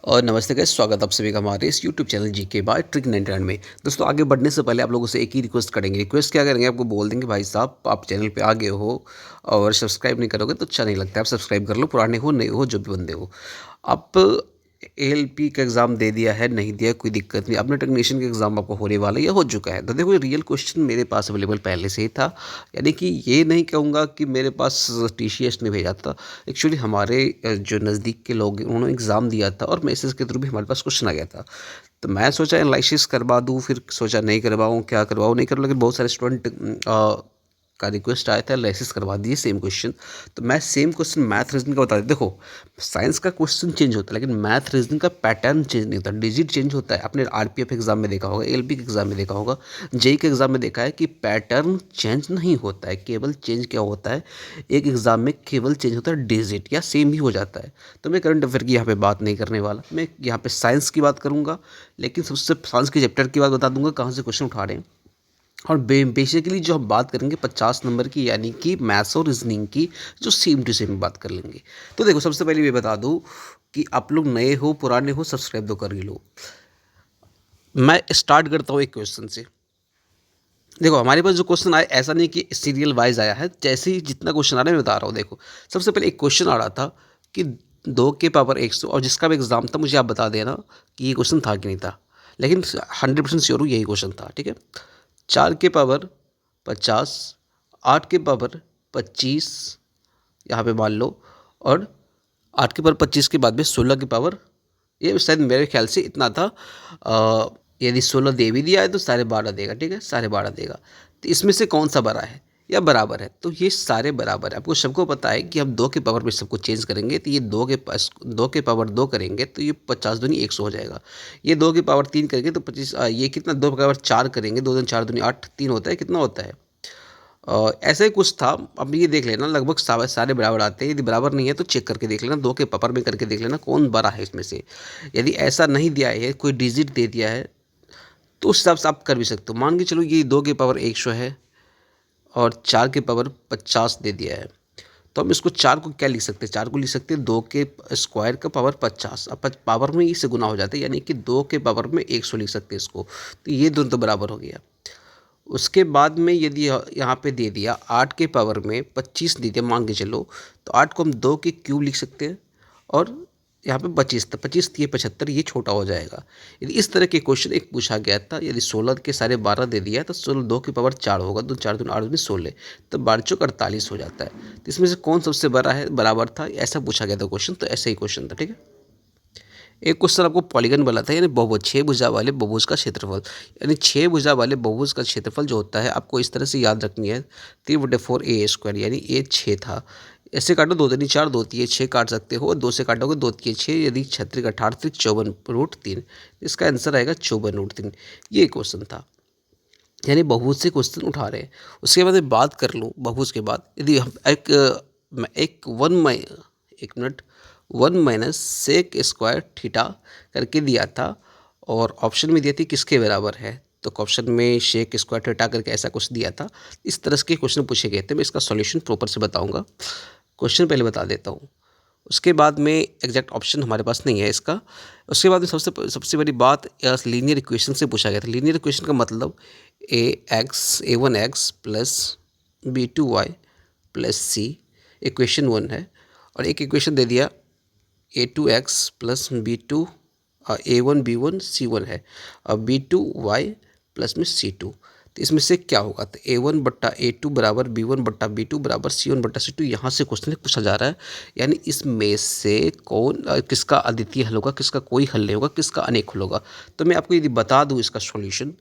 और नमस्ते गाइस, स्वागत आप सभी का हमारे इस YouTube channel GK by trick 99 में। दोस्तों, आगे बढ़ने से पहले आप लोगों से एक ही रिक्वेस्ट करेंगे। रिक्वेस्ट क्या करेंगे, आपको बोल देंगे भाई साहब आप चैनल पे आ गए हो और सब्सक्राइब नहीं करोगे तो अच्छा नहीं लगता है। आप सब्सक्राइब कर लो, पुराने हो नए हो जो भी बंदे हो। आप एएलपी का एग्ज़ाम दे दिया है, नहीं दिया कोई दिक्कत नहीं। अपने टेक्नीशियन का एग्ज़ाम आपको होने वाला है या हो चुका है, तो देखो रियल क्वेश्चन मेरे पास अवेलेबल पहले से ही था। यानी कि ये नहीं कहूँगा कि मेरे पास टीसीएस ने भेजा था। एक्चुअली हमारे जो नज़दीक के लोग हैं, उन्होंने एग्ज़ाम दिया था और मैसेज के थ्रू भी हमारे पास क्वेश्चन आ गया था। तो मैं सोचा एनालिसिस करवा दूँ, फिर सोचा नहीं करवाऊँ, क्या करवाऊँ नहीं करूँ, लेकिन बहुत सारे स्टूडेंट का रिक्वेस्ट आया था एनालिसिस करवा दिए सेम क्वेश्चन। तो मैं सेम क्वेश्चन मैथ रीजनिंग का बता दें। देखो, साइंस का क्वेश्चन चेंज होता है लेकिन मैथ रीजनिंग का पैटर्न चेंज नहीं होता, डिजिट चेंज होता है। आपने आरपीएफ एग्जाम में देखा होगा, एलपी के एग्जाम में देखा होगा, जेई के एग्जाम में देखा है कि पैटर्न चेंज नहीं होता है। केवल चेंज क्या होता है, एक एग्जाम में केवल चेंज होता है डिजिट, या सेम ही हो जाता है। तो मैं करंट अफेयर की यहाँ पे बात नहीं करने वाला, मैं यहाँ पे साइंस की बात करूँगा। लेकिन सबसे साइंस के चैप्टर की बात बता दूंगा कहाँ से क्वेश्चन उठा रहे हैं। और बेसिकली जो हम बात करेंगे 50 नंबर की, यानी कि मैथ्स और रीजनिंग की, जो सेम टू सेम बात कर लेंगे। तो देखो, सबसे पहले ये बता दूं कि आप लोग नए हो पुराने हो, सब्सक्राइब तो कर ही लो। मैं स्टार्ट करता हूँ एक क्वेश्चन से। देखो, हमारे पास जो क्वेश्चन आया ऐसा नहीं कि सीरियल वाइज आया है, जैसे ही जितना क्वेश्चन आ रहा है मैं बता रहा हूँ। देखो, सबसे पहले एक क्वेश्चन आ रहा था कि 2 के पावर 100, और जिसका भी एग्जाम था मुझे आप बता देना कि ये क्वेश्चन था कि नहीं था, लेकिन 100% श्योर हूँ यही क्वेश्चन था। ठीक है, 4 के पावर 50, 8 के पावर 25, यहाँ पे मान लो, और 8 के पावर 25 के बाद में 16 के पावर, ये शायद मेरे ख्याल से इतना था। यदि 16 दे भी दिया है तो 12.5 देगा। ठीक है, 12.5 देगा। तो इसमें से कौन सा बड़ा है या बराबर है, तो ये सारे बराबर है। आपको सबको पता है कि हम 2 के पावर में सबको चेंज करेंगे, तो ये 2 के पावर 2 करेंगे तो ये 50 दूनी 100 हो जाएगा। ये 2 के पावर 3 करेंगे तो 25, ये कितना, 2 के पावर 4 करेंगे, 2 दूनी 4 दूनी 8, 3 होता है, कितना होता है। ऐसा ही कुछ था। अब ये देख लेना, लगभग सारे बराबर आते हैं। यदि बराबर नहीं है तो चेक करके देख लेना, 2 के पावर में करके देख लेना कौन बड़ा है इसमें से। यदि ऐसा नहीं दिया है, कोई डिजिट दे दिया है, तो उस हिसाब से आप कर भी सकते हो। मान के चलो ये 2 के पावर 100 है और 4 के पावर 50 दे दिया है, तो हम इसको 4 को क्या लिख सकते हैं, 4 को लिख सकते हैं 2 के स्क्वायर का पावर 50। अब पावर में इससे गुना हो जाता है, यानी कि 2 के पावर में 100 लिख सकते हैं इसको। तो ये दोनों तो बराबर हो गया। उसके बाद में यदि यहाँ पे दे दिया 8 के पावर में 25 दे दिया, मान के चलो, तो 8 को हम 2 के क्यूब लिख सकते हैं, और यहाँ पे 25, तो 25 ये 75, ये छोटा हो जाएगा। यदि इस तरह के क्वेश्चन एक पूछा गया था, यदि 16 के सारे 12 दे दिया तो 16 2 के पावर 4 होगा, 2 4 दूनी 8 दूनी 16, तो 12 चौक 48 हो जाता है। तो इसमें से कौन सबसे बड़ा है, बराबर था, ऐसा पूछा गया था क्वेश्चन, तो ऐसा ही क्वेश्चन था। ठीक है, एक क्वेश्चन आपको पॉलीगन वाला था, यानी बहुभुज, 6 भुजा वाले बहुभुज का क्षेत्रफल। यानी 6 भुजा वाले बहुभुज का क्षेत्रफल जो होता है, आपको इस तरह से याद रखनी है, 3/4 a², यानी ये 6 था। ऐसे काटो, 2 दूनी 4, 2 तिये 6 काट सकते हो, 2 से काटोगे 2 तिये 6, यदि 6 × 8 54√3, इसका आंसर आएगा 54√3। ये क्वेश्चन था, यानी बहुभुज से क्वेश्चन उठा रहे हैं। उसके बाद मैं बात कर लूँ बहुभुज के बाद, यदि हम एक मिनट, 1 - sec² करके दिया था, और ऑप्शन में दिया थी किसके बराबर है, तो ऑप्शन में sec² करके ऐसा कुछ दिया था। इस तरह के क्वेश्चन पूछे गए थे। मैं इसका सॉल्यूशन प्रॉपर से बताऊंगा, क्वेश्चन पहले बता देता हूँ। उसके बाद में एग्जैक्ट ऑप्शन हमारे पास नहीं है इसका। उसके बाद में सबसे बड़ी बात, लीनियर इक्वेशन से पूछा गया था। लीनियर इक्वेशन का मतलब a1x plus b2y plus c, equation 1 है। और एक इक्वेशन दे दिया a2x plus b2, a1 b1 c1 है, और b2y प्लस में c2। तो इसमें से क्या होगा, तो a1/a2 बराबर b1/b2 बराबर c1/c2, यहाँ से क्वेश्चन पूछा जा रहा है। यानी इसमें से कौन किसका अद्वितीय हल होगा, किसका कोई हल नहीं होगा, किसका अनेक हल होगा। तो मैं आपको यदि बता दूँ इसका सॉल्यूशन,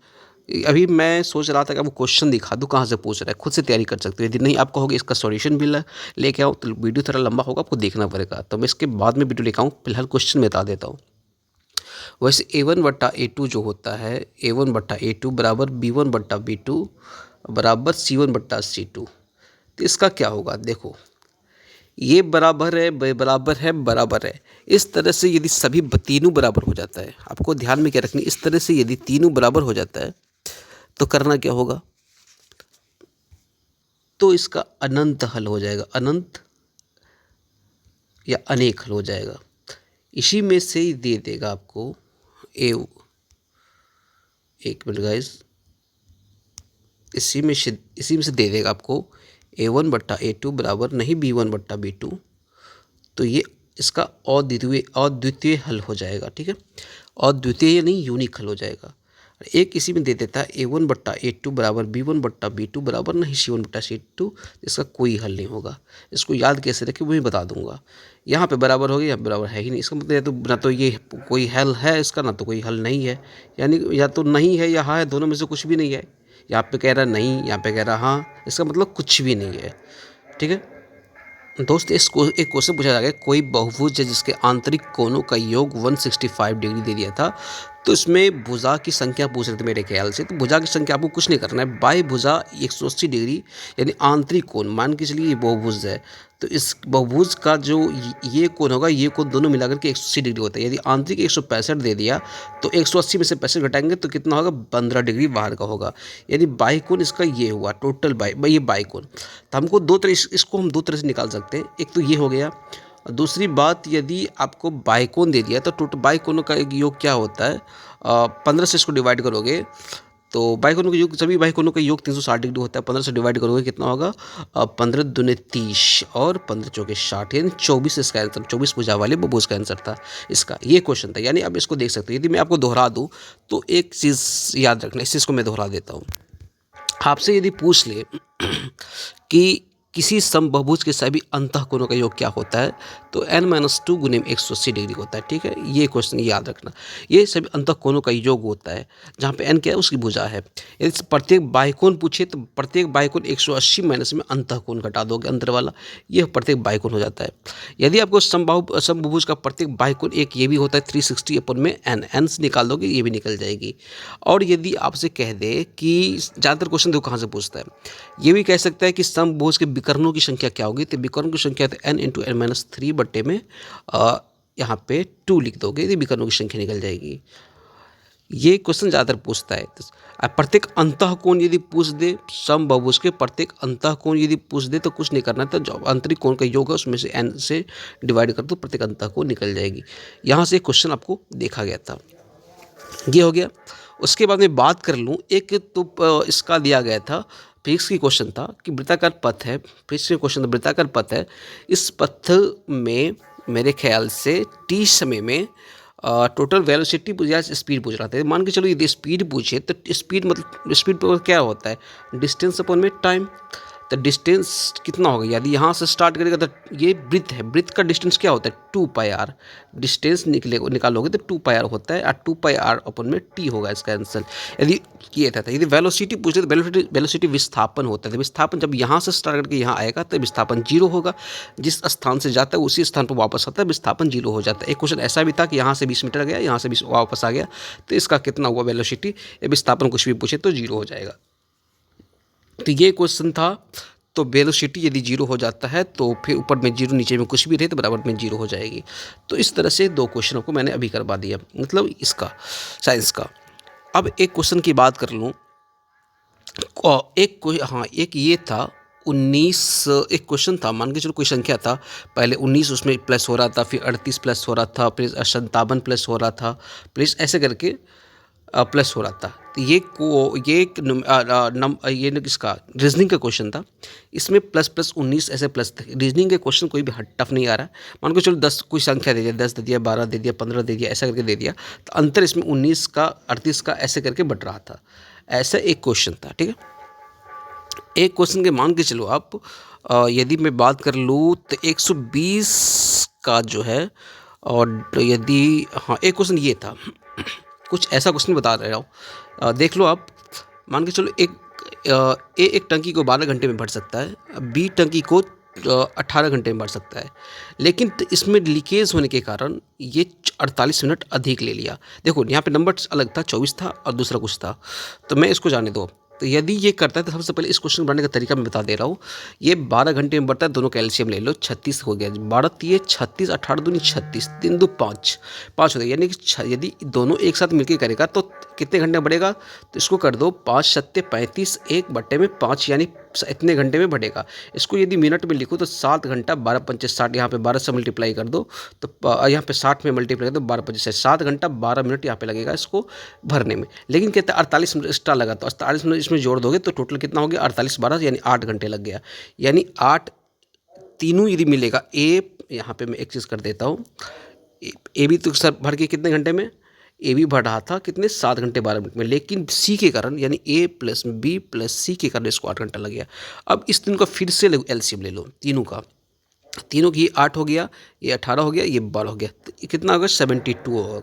अभी मैं सोच रहा था कि आपको क्वेश्चन दिखा दूँ कहाँ से पूछ रहा है, खुद से तैयारी कर सकते हो। यदि नहीं आपको होगी इसका सॉल्यूशन भी लेके आओ, तो वीडियो थोड़ा लंबा होगा, आपको देखना पड़ेगा। तो मैं इसके बाद में वीडियो लेकर आऊँ, फिलहाल क्वेश्चन बता देता हूँ। वैसे a1/a2 जो होता है, a1/a2 बराबर b1/b2 बराबर c1/c2। तो इसका क्या होगा, देखो ये बराबर है, बराबर है, बराबर है। इस तरह से यदि सभी तीनों बराबर हो जाता है, आपको ध्यान में क्या रखनी, इस तरह से यदि तीनों बराबर हो जाता है तो करना क्या होगा, तो इसका अनंत हल हो जाएगा, अनंत या अनेक हल हो जाएगा। इसी में से ही दे देगा आपको ए, एक मिनट गाइस, इसी में से दे देगा आपको A1/A2 बराबर नहीं B1/B2। तो ये इसका अद्वितीय हल हो जाएगा, ठीक है, अद्वितीय नहीं यूनिक हल हो जाएगा। एक इसी में दे देता है A1/A2 बराबर B1/B2 बराबर नहीं C1/C2, इसका कोई हल नहीं होगा। इसको याद कैसे रखें वो मैं बता दूंगा। यहाँ पे बराबर हो गया, यहाँ बराबर है ही नहीं, इसका मतलब ना तो ये कोई हल है इसका, ना तो कोई हल नहीं है, यानी या तो नहीं है या हाँ है, दोनों में से कुछ भी नहीं है। यहाँ पे कह रहा नहीं, यहाँ पे कह रहा हाँ, इसका मतलब कुछ भी नहीं है, ठीक है। दोस्त इसको एक क्वेश्चन पूछा गया, कोई बहुभुज है जिसके आंतरिक कोणों का योग 165 डिग्री दे दिया था। तो इसमें भुजा की संख्या पूछ रहे थे मेरे ख्याल से। तो भुजा की संख्या आपको कुछ नहीं करना है, बाई भुजा 180 डिग्री यानी आंतरिक कोण मान के चलिए ये बहुभुज है। तो इस बहुभुज का जो ये कोण होगा, ये कोण दोनों मिलाकर के 180 डिग्री होता है। यदि आंतरिक 165 दे दिया तो 180 में से 65 घटाएंगे तो कितना होगा, 15 डिग्री बाहर का होगा। यानी बाई कोण इसका ये हुआ, टोटल ये बाई कोण। तो हमको दो तरह, इसको हम दो तरह से निकाल सकते हैं। एक तो ये हो गया, दूसरी बात यदि आपको बाइकोन दे दिया तो टोटल बाइकोनों का एक योग क्या होता है, 15 से इसको डिवाइड करोगे तो बाइकोनों का योग, सभी बाइकोनों का योग 360 डिग्री होता है। 15 से डिवाइड करोगे कितना होगा, 15 दूने 30 और 15 चौके 60, यानी 24 इसका आंसर, 24 भुजा वाले बहुभुज का आंसर था इसका, ये क्वेश्चन था। यानी अब इसको देख सकते हो। यदि मैं आपको दोहरा दूँ तो एक चीज़ याद रखना, इस चीज़ को मैं दोहरा देता हूँ। आपसे यदि पूछ ले कि किसी समबहुभुज के सभी अंतःकोणों का योग क्या होता है, तो n-2 गुने 180 डिग्री होता है, ठीक है। ये क्वेश्चन याद रखना, ये सभी अंतःकोणों का योग होता है, जहाँ पे n क्या है उसकी भुजा है। यदि प्रत्येक बाह्यकोण पूछे तो प्रत्येक बाह्यकोण 180 माइनस में अंतःकोण घटा दोगे अंतर वाला, ये प्रत्येक बाह्यकोण हो जाता है। यदि आपको समबहुभुज का प्रत्येक बाह्यकोण एक ये भी होता है 360 अपन में n से निकाल दोगे, ये भी निकल जाएगी। और यदि आपसे कह दे कि ज़्यादातर क्वेश्चन देखो कहाँ से पूछता है, ये भी कह सकता है कि समबहुज के विकर्णों की संख्या क्या होगी, तो विकर्णों की संख्या तो n × n-3 बट्टे में यहाँ पे 2 लिख दोगे तो विकर्णों की संख्या निकल जाएगी। ये क्वेश्चन ज़्यादातर पूछता है। प्रत्येक अंतःकोण यदि पूछ दे, समबहुभुज के प्रत्येक अंतःकोण यदि पूछ दे तो कुछ नहीं करना था, जो आंतरिक कोण का योग है उसमें से n से डिवाइड कर दो, प्रत्येक अंतःकोण निकल जाएगी। यहाँ से क्वेश्चन आपको देखा गया था, ये हो गया। उसके बाद में बात कर लूँ, एक तो इसका दिया गया था, फिजिक्स की क्वेश्चन था कि वृत्ताकार पथ है, फिजिक्स की क्वेश्चन था वृत्ताकार पथ है, इस पथ में मेरे ख्याल से t समय में टोटल वेलोसिटी या स्पीड पूछ रहा था। मान के चलो यदि स्पीड पूछे तो स्पीड मतलब स्पीड पर क्या होता है, डिस्टेंस अपॉन में टाइम। तो डिस्टेंस कितना होगा, यदि यहाँ से स्टार्ट करेगा तो ये वृत्त है, वृत्त का डिस्टेंस क्या होता है 2πr, डिस्टेंस निकालोगे तो 2πr होता है, और 2πr अपन में t होगा इसका आंसर। यदि ये था यदि वेलोसिटी पूछे तो वेलोसिटी विस्थापन होता है। विस्थापन जब यहाँ से स्टार्ट करके यहाँ आएगा तो विस्थापन 0 होगा, जिस स्थान से जाता है उसी स्थान पर वापस आता है, विस्थापन 0 हो जाता है। एक क्वेश्चन ऐसा भी था कि यहाँ से 20 मीटर गया, यहाँ से 20 वापस आ गया, तो इसका कितना हुआ वेलोसिटी, विस्थापन कुछ भी पूछे तो 0 हो जाएगा। तो ये क्वेश्चन था। तो वेलोसिटी यदि 0 हो जाता है तो फिर ऊपर में 0 नीचे में कुछ भी रहे तो बराबर में 0 हो जाएगी। तो इस तरह से दो क्वेश्चनों को मैंने अभी करवा दिया, मतलब इसका साइंस का। अब एक क्वेश्चन की बात कर लूँ, एक ये था 19, एक क्वेश्चन था, मान के चलो कोई संख्या था, पहले 19 उसमें प्लस हो रहा था, फिर 38 प्लस हो रहा था, फिर 57 प्लस हो रहा था, प्लस ऐसे करके प्लस हो रहा था। तो ये किसका रीजनिंग का क्वेश्चन था, इसमें प्लस प्लस 19 ऐसे प्लस थे। रीजनिंग के क्वेश्चन कोई भी टफ नहीं आ रहा है। मान को चलो 10 कोई संख्या दे दिया, 10 दे दिया, 12 दे दिया, 15 दे दिया, ऐसा करके दे दिया, तो अंतर इसमें 19 का 38 का ऐसे करके बढ़ रहा था। ऐसा एक क्वेश्चन था, ठीक है। एक क्वेश्चन के मान के चलो आप, यदि मैं बात कर लूँ तो 120 का जो है, और यदि एक क्वेश्चन ये था, कुछ ऐसा क्वेश्चन बता रहा हूँ, देख लो आप। मान के चलो एक टंकी को 12 घंटे में भर सकता है, बी टंकी को 18 घंटे में भर सकता है, लेकिन इसमें लीकेज होने के कारण ये 48 मिनट अधिक ले लिया। देखो यहाँ पे नंबर अलग था, 24 था और दूसरा कुछ था, तो मैं इसको जाने दो। तो यदि ये करता है तो सबसे पहले इस क्वेश्चन बनाने का तरीका मैं बता दे रहा हूँ। ये 12 घंटे में बढ़ता है, दोनों कैल्शियम ले लो, 36 हो गया, 12 3 36, 18 दूनी 36, 3 2 5 हो गया। यानी कि यदि दोनों एक साथ मिलकर करेगा तो कितने घंटे बढ़ेगा, तो इसको कर दो 5 7 35, 1 बट्टे में 5 यानी इतने घंटे में बढ़ेगा। इसको यदि मिनट में लिखो तो 7 घंटा 12 पंचे 60, यहाँ पे 12 से मल्टीप्लाई कर दो तो यहाँ पे 60 में मल्टीप्लाई कर दो 12 पंचे 7 घंटा 12 मिनट यहाँ पे लगेगा इसको भरने में। लेकिन कहते हैं 48 मिनट एक्स्ट्रा लगा, तो 48 मिनट इसमें जोड़ दोगे तो टोटल कितना हो गया 48 12 यानी 8 घंटे लग गया। यानी 8 तीनों यदि मिलेगा यहाँ पे मैं एक चीज़ कर देता हूँ, ए भी तो सर भर के कितने घंटे में, ए भी बढ़ रहा था कितने 7 घंटे 12 मिनट में, लेकिन सी के कारण यानी ए प्लस बी प्लस सी के कारण इसको 8 घंटा लग गया। अब इस तीनों का फिर से एलसीएम ले लो, तीनों का, तीनों की 8 हो गया, ये 18 हो गया, ये 12 हो गया, तो ये कितना होगा 72 होगा।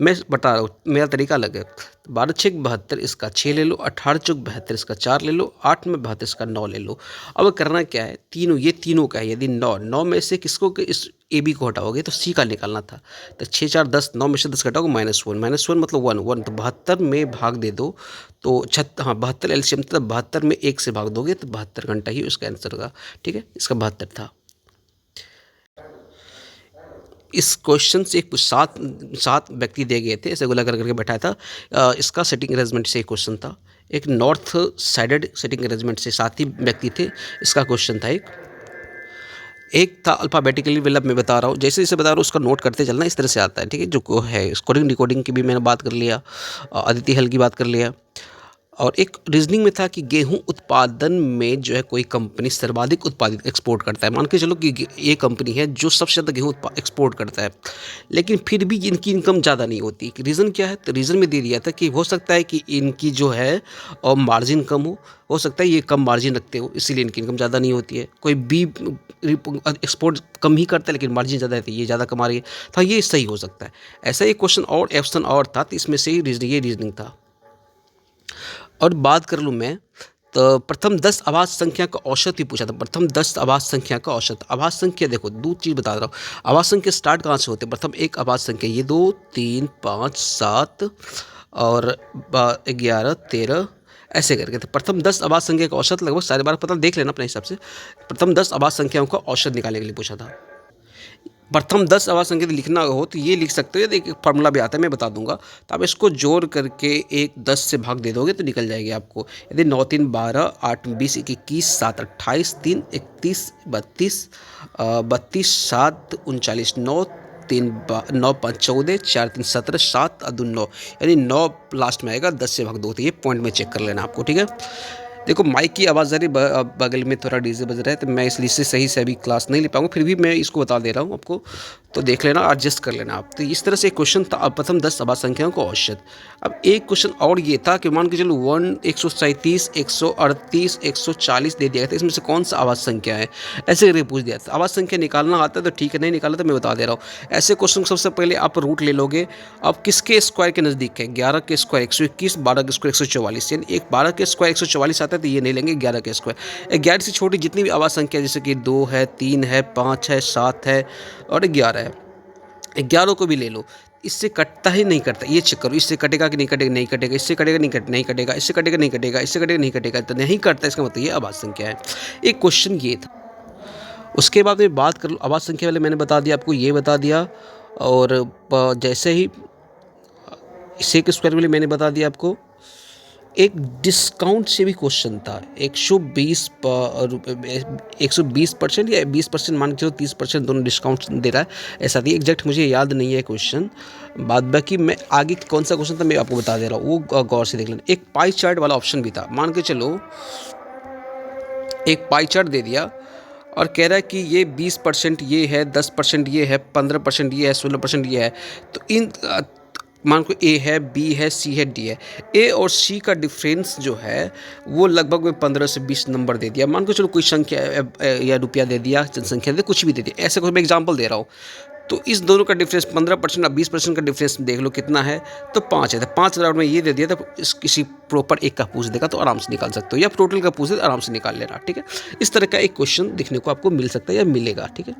मैं बता रहा हूँ मेरा तरीका अलग है। 12 छः 72 इसका 6 ले लो, 18 चौक 72 इसका 4 ले लो, 8 में 72 इसका 9 ले लो। अब करना क्या है, तीनों ये तीनों का है, यदि 9 में से किसको इस ए बी को हटाओगे तो सी का निकालना था, तो 6 4 10, 9 में से 10 घटाओगे -1 मतलब 1 तो 72 में भाग दे दो तो 72 एलसीएम था, 72 में 1 से भाग दोगे तो 72 घंटा ही उसका आंसर होगा। ठीक है, इसका 72 था। इस क्वेश्चन से कुछ सात व्यक्ति दिए गए थे, ऐसे गोला करके बैठाया था। इसका सेटिंग अरेंजमेंट से एक क्वेश्चन था, एक नॉर्थ साइडेड सेटिंग अरेंजमेंट से 7 ही व्यक्ति थे, इसका क्वेश्चन था। एक था अल्फ़ाबेटिकली, मतलब मैं बता रहा हूँ जैसे जैसे बता रहा हूँ उसका नोट करते चलना, इस तरह से आता है। ठीक है, जो है स्कोरिंग डिकोडिंग की भी मैंने बात कर लिया, अदिति हल की बात कर लिया, और एक रीजनिंग में था कि गेहूं उत्पादन में जो है कोई कंपनी सर्वाधिक उत्पादित एक्सपोर्ट करता है। मान के चलो कि ये कंपनी है जो सबसे ज़्यादा गेहूं एक्सपोर्ट करता है, लेकिन फिर भी इनकी इनकम ज़्यादा नहीं होती। रीज़न क्या है, तो रीज़न में दे दिया था कि हो सकता है कि इनकी जो है और मार्जिन कम हो सकता है ये कम मार्जिन रखते हो इसीलिए इनकी इनकम ज़्यादा नहीं होती है। कोई बी एक्सपोर्ट कम ही करता है लेकिन मार्जिन ज़्यादा रहती है, ये ज़्यादा कमा रही है, तो ये सही हो सकता है। ऐसा एक क्वेश्चन और ऑप्शन और था, तो इसमें से ही ये रीजनिंग था। और बात कर लूँ मैं तो प्रथम 10 आवाज़ संख्या का औसत भी पूछा था। प्रथम 10 आवाज़ संख्या का औसत, आवाज़ संख्या देखो दो चीज़ बता रहा हूँ, आवाज़ संख्या स्टार्ट कहाँ से होते हैं। प्रथम एक आवाज़ संख्या ये 2 3 5 7 और 11 13 ऐसे करके, तो प्रथम 10 आवाज़ संख्या का औसत लगभग 12.5 पता देख लेना अपने हिसाब से। प्रथम 10 आवाज़ संख्याओं का औसत निकालने के लिए पूछा था। प्रथम 10 आवाज़ संख्या लिखना हो तो ये लिख सकते हो, एक फार्मूला भी आता है मैं बता दूंगा, तो आप इसको जोड़ करके एक 10 से भाग दे दोगे तो निकल जाएगी आपको। यदि 9 3 12 8 20 21 7 28 3 31 32 32 7 39 9 3 9 5 14 4 3 17 7 2 9 यानी 9 लास्ट में आएगा, 10 से भाग दो, तो ये पॉइंट में चेक कर लेना आपको। ठीक है, देखो माइक की आवाज़ ज़रा बगल में थोड़ा डीजे बज रहा है तो मैं इसलिए से सही से अभी क्लास नहीं ले पाऊंगा, फिर भी मैं इसको बता दे रहा हूँ आपको, तो देख लेना, एडजस्ट कर लेना आप। तो इस तरह से एक क्वेश्चन था, अब प्रथम 10 आवाज़ संख्याओं का औसत। अब एक क्वेश्चन और ये था कि मान के चलो 137 138 140 दे दिया था, इसमें से कौन सा आवाज़ संख्या है, ऐसे करके पूछ दिया था। आवाज़ संख्या निकालना आता है तो ठीक है, नहीं निकाला तो मैं बता दे रहा हूँ। ऐसे क्वेश्चन सबसे पहले आप रूट ले लोगे, अब किसके स्क्वायर के नज़दीक है, 11 के स्क्वायर 121, 12 के स्क्वायर 144, यानी एक 12 के स्क्वायर 144 आता है तो ये नहीं लेंगे, 11 के स्क्वायर। 11 से छोटी जितनी भी आवाज़ संख्या जैसे कि 2 है 3 है 5 है 7 है और 11 है, 11 को भी ले लो। इससे कटता ही नहीं कटता, ये चेक करो, इससे कटेगा कि नहीं कटेगा, नहीं कटेगा, इससे कटेगा नहीं कटेगा, इससे कटेगा नहीं कटेगा, इससे कटेगा नहीं कटेगा, तो नहीं कटता, इसका मतलब ये आवाज़ संख्या है। एक क्वेश्चन ये था। उसके बाद में बात कर लो, आवाज़ संख्या वाले मैंने बता दिया आपको, ये बता दिया, और जैसे ही सेक स्क्वायर वाले मैंने बता दिया आपको। एक डिस्काउंट से भी क्वेश्चन था, 120% या 20% मान के चलो 30% दोनों डिस्काउंट दे रहा है, ऐसा थी एग्जैक्ट मुझे याद नहीं है क्वेश्चन। बाद बाकी मैं आगे कौन सा क्वेश्चन था मैं आपको बता दे रहा हूँ, वो गौर से देख लेना। एक पाई चार्ट वाला ऑप्शन भी था, मान के चलो एक पाई चार्ट दे दिया और कह रहा है कि ये 20% ये है, 10% ये है, 15% ये है, 16% ये है, तो इन मान को ए है, बी है, सी है, डी है। ए और सी का डिफरेंस जो है वो लगभग में 15 से 20 नंबर दे दिया। मान को चलो कोई संख्या या रुपया दे दिया, जनसंख्या दे, कुछ भी दे दिया, ऐसे कोई मैं एग्जांपल दे रहा हूँ। तो इस दोनों का डिफरेंस 15% और 20% का डिफरेंस देख लो कितना है, तो 5 है। तो 5 राउंड में ये दे दिया, तो इस किसी प्रॉपर एक का पूछ देगा तो आराम से निकाल सकते हो, या टोटल का पूछ दे तो आराम से निकाल लेना। ठीक है, इस तरह का एक क्वेश्चन देखने को आपको मिल सकता है या मिलेगा। ठीक है,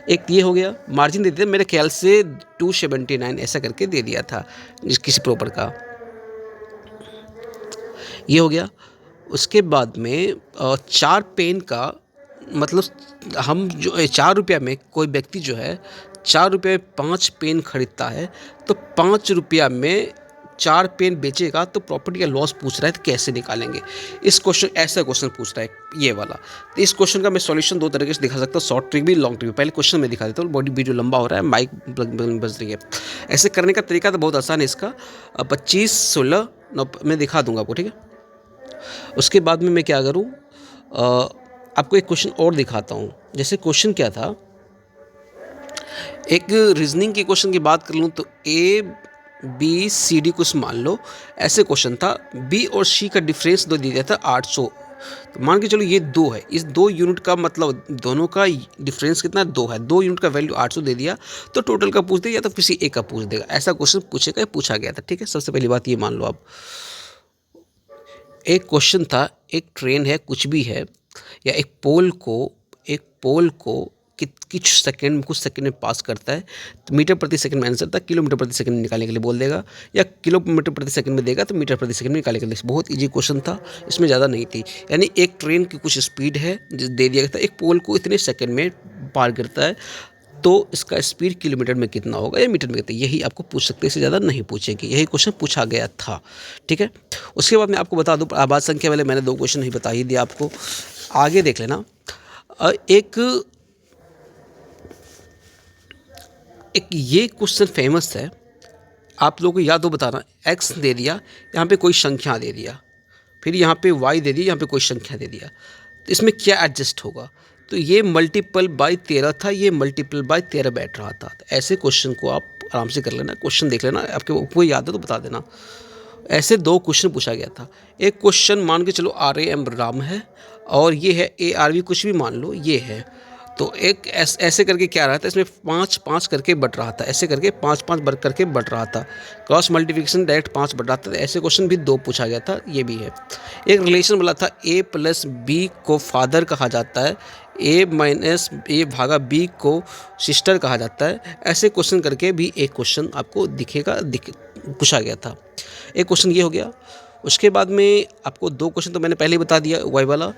एक ये हो गया, मार्जिन दे दिया मेरे ख्याल से 279 ऐसा करके दे दिया था किसी प्रॉपर का, ये हो गया। उसके बाद में 4 पेन का मतलब हम जो 4 रुपया में कोई व्यक्ति जो है 4 रुपये में 5 पेन खरीदता है, तो 5 रुपया में 4 पेन बेचेगा तो प्रॉफिट या लॉस पूछ रहा है, तो कैसे निकालेंगे। इस क्वेश्चन ऐसा क्वेश्चन पूछ रहा है ये वाला। तो इस क्वेश्चन का मैं सॉल्यूशन 2 तरीके से दिखा सकता हूँ, शॉर्ट ट्रिक भी, लॉन्ग ट्रिक भी। पहले क्वेश्चन में दिखा देता हूँ, बॉडी वीडियो लंबा हो रहा है, माइक बज रही है। ऐसे करने का तरीका तो बहुत आसान है इसका। 25, 16, 9 मैं दिखा दूंगा आपको, ठीक है। उसके बाद में मैं क्या करूँ, आपको एक क्वेश्चन और दिखाता हूँ। जैसे क्वेश्चन क्या था, एक रीजनिंग के क्वेश्चन की बात कर लूँ तो ABCD कुछ मान लो ऐसे क्वेश्चन था। B और C का डिफरेंस दो दिया था 800। तो मान के चलो ये 2 है, इस 2 यूनिट का मतलब दोनों का डिफरेंस कितना 2 है, 2 यूनिट का वैल्यू 800 दे दिया, तो टोटल का पूछ देगा या तो किसी एक का पूछ देगा। ऐसा क्वेश्चन पूछेगा, पूछा गया था, ठीक है। सबसे पहली बात ये मान लो आप, एक क्वेश्चन था, एक ट्रेन है, कुछ भी है, या एक पोल को कुछ सेकंड में पास करता है, तो मीटर प्रति सेकंड में आंसर था, किलोमीटर प्रति सेकंड में निकालने के लिए बोल देगा, या किलोमीटर प्रति सेकंड में देगा तो मीटर प्रति सेकंड में निकालने के लिए। बहुत इजी क्वेश्चन था, इसमें ज़्यादा नहीं थी। यानी एक ट्रेन की कुछ स्पीड है दे दिया गया था, एक पोल को इतने सेकंड में पार करता है, तो इसका स्पीड किलोमीटर में कितना होगा या मीटर में कितना, यही आपको पूछ सकते हैं, इससे ज़्यादा नहीं पूछेंगे। यही क्वेश्चन पूछा गया था, ठीक है। उसके बाद मैं आपको बता दूं, आबाद संख्या वाले मैंने 2 क्वेश्चन ही बता ही दिया आपको, आगे देख लेना। एक ये क्वेश्चन फेमस है, आप लोगों को याद हो बताना। x दे दिया, यहाँ पे कोई संख्या दे दिया, फिर यहाँ पे y दे दी, यहाँ पे कोई संख्या दे दिया, तो इसमें क्या एडजस्ट होगा। तो ये मल्टीपल बाई 13 था, ये मल्टीपल बाई 13 बैठ रहा था। तो ऐसे क्वेश्चन को आप आराम से कर लेना, क्वेश्चन देख लेना, आपको याद है तो बता देना। ऐसे 2 क्वेश्चन पूछा गया था। एक क्वेश्चन मान के चलो RAM राम है, और ये है ARV कुछ भी मान लो ये है, तो एक ऐसे करके क्या रहा था, इसमें 5-5 करके बढ़ रहा था, ऐसे करके 5-5 बढ़ करके बढ़ रहा था, क्रॉस मल्टीप्लिकेशन डायरेक्ट 5 बढ़ रहा था। ऐसे क्वेश्चन भी 2 पूछा गया था, ये भी है। एक रिलेशन बोला था A + B को फादर कहा जाता है, A - A B को सिस्टर कहा जाता है। ऐसे क्वेश्चन करके भी एक क्वेश्चन आपको पूछा गया था। एक क्वेश्चन ये हो गया। उसके बाद में आपको 2 क्वेश्चन तो मैंने पहले ही बता दिया, वाई वाला।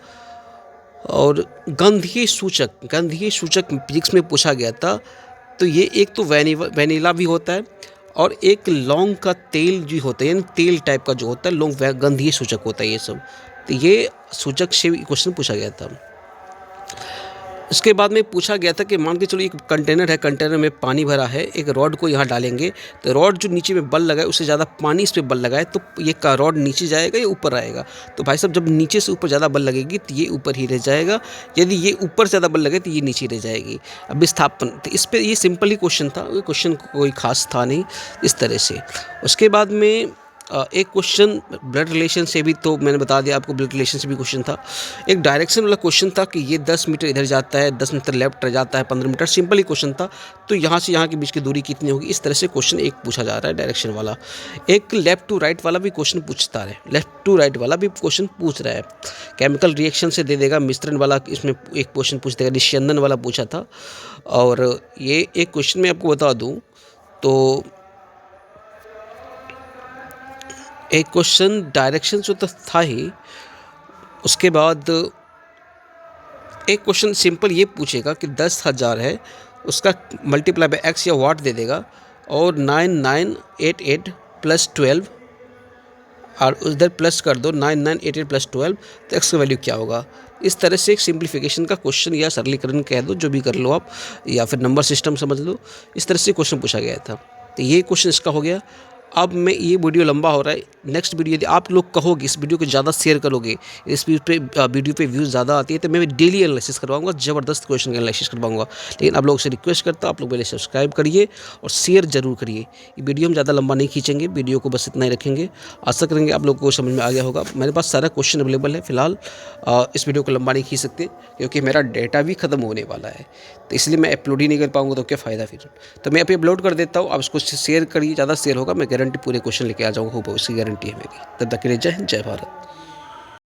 और गंधीय सूचक फिजिक्स में पूछा गया था। तो ये एक तो वैनिला भी होता है, और एक लौंग का तेल जो होता है, यानी तेल टाइप का जो होता है लौंग, गंधीय सूचक होता है ये सब। तो ये सूचक से क्वेश्चन पूछा गया था। उसके बाद में पूछा गया था कि मान के चलो एक कंटेनर है, कंटेनर में पानी भरा है, एक रॉड को यहाँ डालेंगे, तो रॉड जो नीचे में बल लगाए उससे ज़्यादा पानी इस पर बल लगाए तो ये का रॉड नीचे जाएगा या ऊपर आएगा। तो भाई साहब, जब नीचे से ऊपर ज़्यादा बल लगेगी तो ये ऊपर ही रह जाएगा, यदि ये ऊपर से ज़्यादा बल लगे तो ये नीचे रह जाएगी। अब विस्थापन, तो इस पर ये सिंपल ही क्वेश्चन था, क्वेश्चन कोई खास था नहीं इस तरह से। उसके बाद में एक क्वेश्चन ब्लड रिलेशन से भी, तो मैंने बता दिया आपको, ब्लड रिलेशन से भी क्वेश्चन था। एक डायरेक्शन वाला क्वेश्चन था कि ये 10 मीटर इधर जाता है, 10 मीटर लेफ्ट जाता है, 15 मीटर, सिंपल ही क्वेश्चन था। तो यहाँ से यहाँ के बीच की दूरी कितनी होगी, इस तरह से क्वेश्चन एक पूछा जा रहा है डायरेक्शन वाला। एक लेफ्ट टू राइट वाला भी क्वेश्चन पूछता है, लेफ्ट टू राइट वाला भी क्वेश्चन पूछ रहा है। केमिकल रिएक्शन से दे देगा, मिश्रण वाला इसमें एक क्वेश्चन पूछ देगा, निस्यंदन वाला पूछा था। और ये एक क्वेश्चन मैं आपको बता दूँ तो एक क्वेश्चन डायरेक्शन जो तो था ही। उसके बाद एक क्वेश्चन सिंपल ये पूछेगा कि 10,000 है, उसका मल्टीप्लाई बाय एक्स या वाट दे देगा, और 9988 + 12, और उधर प्लस कर दो 9988 + 12, तो एक्स का वैल्यू क्या होगा। इस तरह से एक सिंप्लीफिकेशन का क्वेश्चन या सरलीकरण कह दो, जो भी कर लो आप, या फिर नंबर सिस्टम समझ लो, इस तरह से क्वेश्चन पूछा गया था। तो ये क्वेश्चन इसका हो गया। अब मैं, ये वीडियो लंबा हो रहा है, नेक्स्ट वीडियो यदि आप लोग कहोगे, इस वीडियो को ज़्यादा शेयर करोगे, इस वीडियो पे व्यूज़ ज़्यादा आती है, तो मैं डेली एनालिसिस करवाऊंगा, ज़बरदस्त क्वेश्चन का एनालिसिस करवाऊंगा। लेकिन आप लोगों से रिक्वेस्ट करता हूँ, आप लोग पहले सब्सक्राइब करिए और शेयर जरूर करिए। ये वीडियो हम ज़्यादा लंबा नहीं खींचेंगे, वीडियो को बस इतना ही रखेंगे। आशा करेंगे आप लोगों को समझ में आ गया होगा। मेरे पास सारा क्वेश्चन अवेलेबल है फिलहाल, इस वीडियो को लंबा नहीं खींच सकते क्योंकि मेरा डेटा भी ख़त्म होने वाला है, तो इसलिए मैं अपलोड ही नहीं कर पाऊँगा, तो क्या फ़ायदा फिर। तो मैं अभी अपलोड कर देता हूँ, आप इसको शेयर करिए, ज़्यादा शेयर होगा, मैं गारंटी पूरे क्वेश्चन लेके आ जाऊँगा, उसकी गारंटी है मेरी। तब तक के लिए जय हिंद, जय भारत।